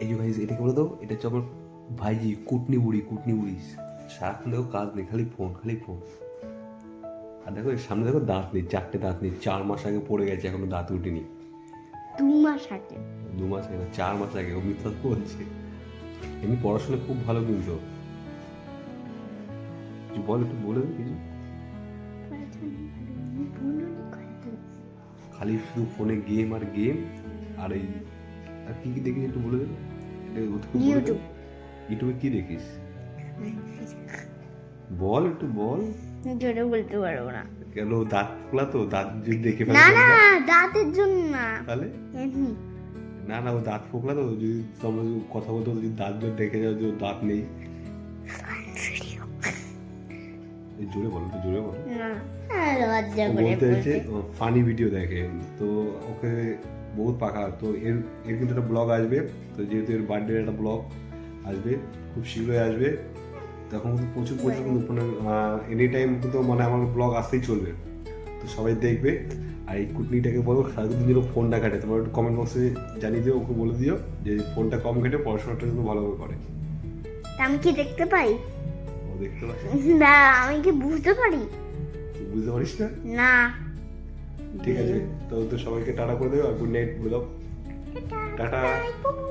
এই যে গাইস, এটা বলে দাও, এটা হচ্ছে আমার ভাইজি কুটনি বুড়ি সারাক্ষণ দেখো কাজ নেই, খালি ফোন খালি ফোন। আর দেখো এর সামনে দেখো দাঁত নেই, 4টে দাঁত নেই, 4 মাস আগে পড়ে গেছে, এখনো দাঁত উঠেনি। 2 মাস আগে। 2 মাস আগে না, 4 মাস আগে। ও মিথ্যা বলছে। এমনি পড়াশোনা খুব ভালো কিন্তু। কিছু বল, একটু বলে দে কিছু। খালি শুধু ফোনে গেম আর গেম। আর এই আর কি কি দেখিস একটু বলে দে। ইউটিউব। ইউটিউবে কি দেখিস বল, একটু বল। জোরে বলতে পারবো না। কেন, দাঁত ফোলা তো, দাঁত যদি দেখে ফেলে না তোমরা, না, দাঁতের জন্য না, তাহলে এমনি। না না, ও দাঁত ফোকলা তো, যদি তোমরা যদি কথা বলতে বলতে যদি দাঁত যদি দেখে যাও যে ওর দাঁত নেই। এই জোরে বলো, একটু জোরে বলো। না, লজ্জা ও করে বলতে হচ্ছে বলতে। ফানি ভিডিও দেখে, তো ওকে বহুত পাকা। তো এর এর কিন্তু একটা ব্লগ আসবে, তো যেহেতু এর বার্থডে একটা ব্লগ আসবে, খুব শীঘ্রই আসবে। তখন কিন্তু প্রচুর প্রচুর কিন্তু মানে এনি টাইম কিন্তু মানে আমার ব্লগ আসতেই চলবে, তো সবাই দেখবে। আর এই কুটনিটাকে বলো সারাদিন যেন ফোনটা ঘাটে, তোমার একটু কমেন্ট বক্সে জানিয়ে দিও, ওকে বলে দিও যে ফোনটা কম ঘেটে পড়াশোনাটা কিন্তু ভালোভাবে করে। তা আমি কি দেখতে পাই? ও দেখতে পাচ্ছ, না, আমি কি বুঝতে পারি? তুই বুঝতে পারিস না? না। ঠিক আছে, তো তো সবাইকে টাটা করে দেবে আর গুড নাইট বলে দাও। টাটা। By, Babu.